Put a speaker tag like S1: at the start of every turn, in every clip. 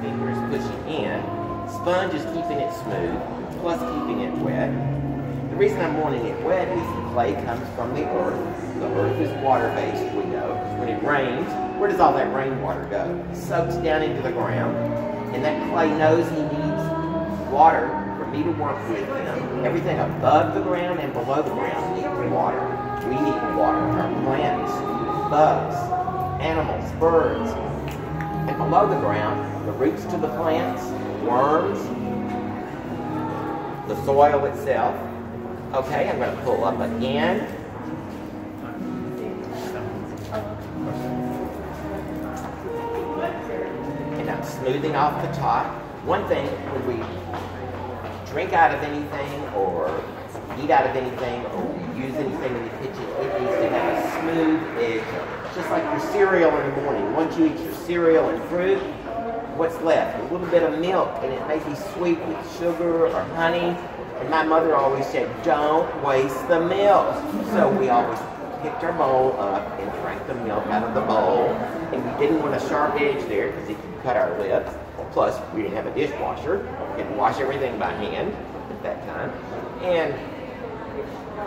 S1: fingers pushing in. Sponge is keeping it smooth, plus keeping it wet. The reason I'm wanting it wet is the clay comes from the earth. The earth is water-based, we know. When it rains, where does all that rainwater go? It soaks down into the ground, and that clay knows he needs water for me to work with him. Everything above the ground and below the ground needs water. We need water. Our plants, bugs, animals, birds. And below the ground, the roots to the plants, worms, the soil itself. Okay, I'm going to pull up again. And I'm smoothing off the top. One thing, when we drink out of anything or eat out of anything or we use anything in the kitchen, it needs to have a smooth edge. Just like your cereal in the morning. Once you eat your cereal and fruit, what's left? A little bit of milk, and it may be sweet with sugar or honey. And my mother always said, don't waste the milk. So we always picked our bowl up and drank the milk out of the bowl. And we didn't want a sharp edge there because it could cut our lips. Plus, we didn't have a dishwasher. We had to wash everything by hand at that time. And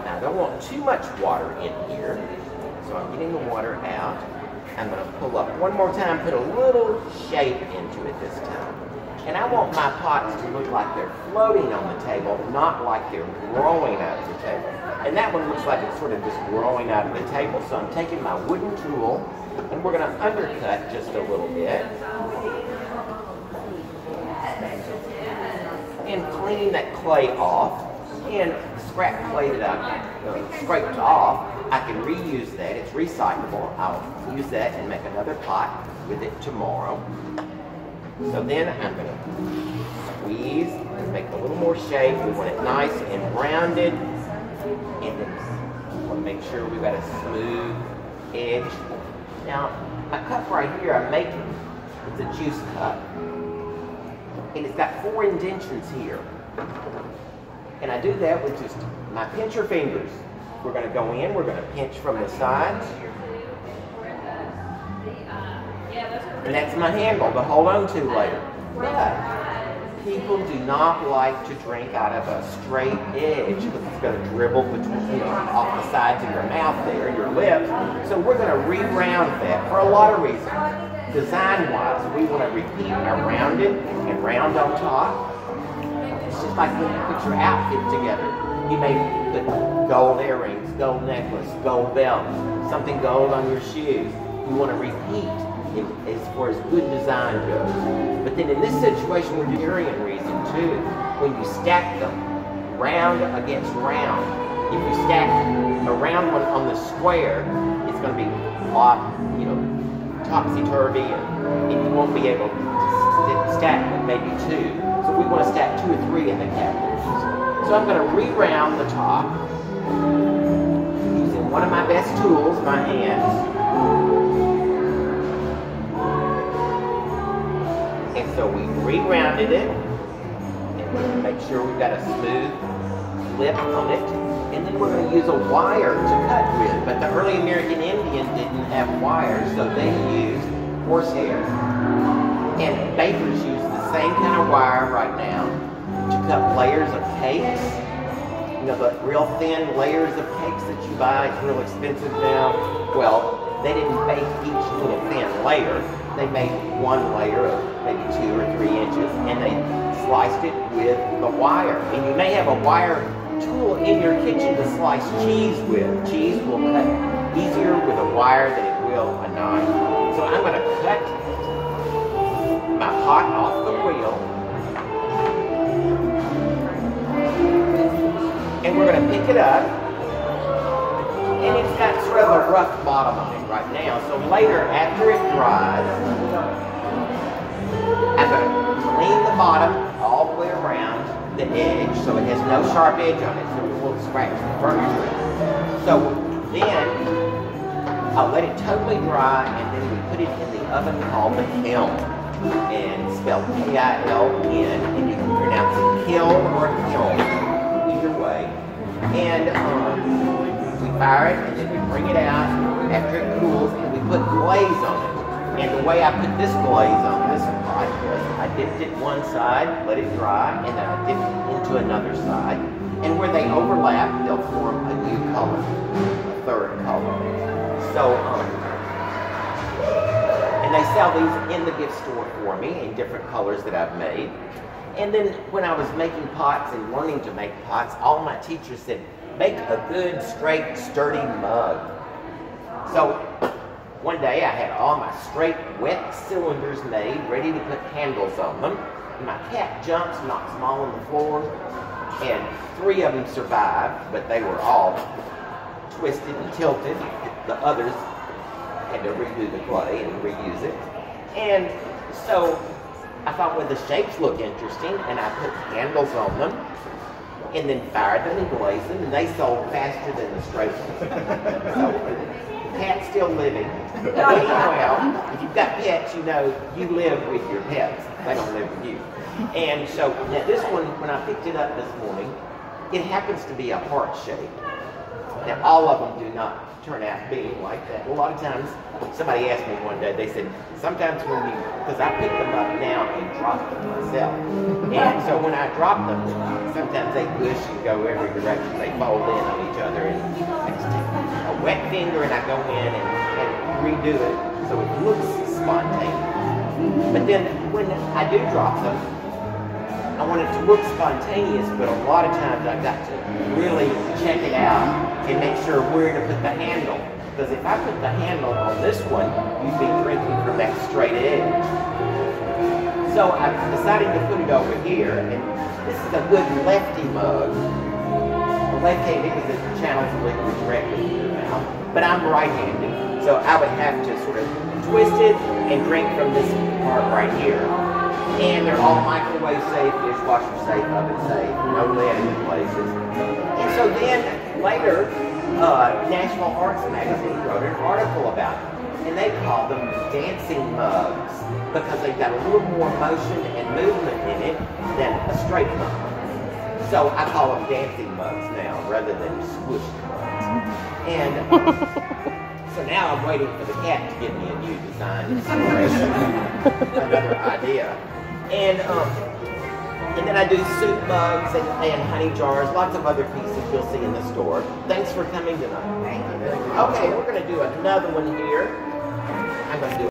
S1: I don't want too much water in here. So I'm getting the water out. I'm going to pull up one more time, put a little shape into it this time. And I want my pots to look like they're floating on the table, not like they're growing out of the table. And that one looks like it's sort of just growing out of the table. So I'm taking my wooden tool, and we're going to undercut just a little bit. And cleaning that clay off, and scrap clay that I've scraped off, I can reuse that. It's recyclable. I'll use that and make another pot with it tomorrow. So then I'm going to squeeze and make a little more shape. We want it nice and rounded. And then we want to make sure we've got a smooth edge. Now, a cup right here I'm making, it's a juice cup. And it's got 4 indentions here. And I do that with just my pincher fingers. We're going to go in, we're going to pinch from the sides. And that's my handle to hold on to later. But people do not like to drink out of a straight edge because it's going to dribble between, off the sides of your mouth there, your lips. So we're going to re-round that for a lot of reasons. Design-wise, we want to repeat our rounded and round on top. It's just like when you put your outfit together. You may put gold earrings, gold necklace, gold belt, something gold on your shoes. You want to repeat as far as good design goes. But then in this situation, we're carrying reason too. When you stack them, round against round, if you stack a round one on the square, it's going to be a lot, topsy-turvy, and you won't be able to stack with maybe 2. So we want to stack 2 or 3 in the cabinets. So I'm going to re-round the top using one of my best tools, my hands. And so we re-rounded it, and make sure we've got a smooth lip on it. And then we're going to use a wire to cut with. But the early American Indian didn't have wires, so they used horsehair. And bakers use the same kind of wire right now to cut layers of cakes. The real thin layers of cakes that you buy, it's real expensive now. Well, they didn't bake each little thin layer. They made one layer of maybe 2 or 3 inches, and they sliced it with the wire. And you may have a wire tool in your kitchen to slice cheese with. Cheese will cut easier with a wire than it will a knife. So I'm going to cut my pot off the wheel. And we're going to pick it up, and it's got sort of a rough bottom on it right now. So later, after it dries, I'm going to clean the bottom all the way around the edge so it has no sharp edge on it, so it won't scratch the furniture. So then, I'll let it totally dry, and then we put it in the oven called the kiln, and spelled K-I-L-N, and you can pronounce it kiln or kiln. Way. And we fire it, and then we bring it out after it cools, and we put glaze on it. And the way I put this glaze on this pot was I dipped it one side, let it dry, and then I dipped it into another side. And where they overlap, they'll form a new color, a third color. So, and they sell these in the gift store for me in different colors that I've made. And then when I was making pots and learning to make pots, all my teachers said, make a good, straight, sturdy mug. So one day I had all my straight, wet cylinders made, ready to put handles on them. And my cat jumped, knocked them all on the floor, and 3 of them survived, but they were all twisted and tilted. The others had to redo the clay and reuse it. And so I thought, well, the shapes look interesting, and I put handles on them, and then fired them and glazed them, and they sold faster than the straight ones. So the cat's still living. Well, if you've got pets, you know you live with your pets. They don't live with you. And so now this one, when I picked it up this morning, it happens to be a heart shape. Now all of them do not turn out being like that. A lot of times, somebody asked me one day, they said, sometimes when you, because I pick them up now and drop them myself. And so when I drop them, sometimes they gush and go every direction. They fold in on each other, and I just take a wet finger and I go in and redo it so it looks spontaneous. But then when I do drop them, I want it to look spontaneous, but a lot of times I've got to really check it out and make sure where to put the handle. Because if I put the handle on this one, you'd be drinking from that straight edge. So I decided to put it over here, and this is a good lefty mug. A left-handed because it channels the liquid directly into your mouth. But I'm right-handed, so I would have to sort of twist it and drink from this part right here. And they're all microwave safe, dishwasher safe, oven safe, no lead in the places. And so then later, National Arts Magazine wrote an article about it, and they called them dancing mugs because they've got a little more motion and movement in it than a straight mug. So I call them dancing mugs now rather than squished mugs. And so now I'm waiting for the cat to give me a new design inspiration, another idea. And then I do soup mugs and honey jars, lots of other pieces you'll see in the store. Thanks for coming tonight.
S2: Thank you.
S1: Okay, we're going to do another one here. I'm going to do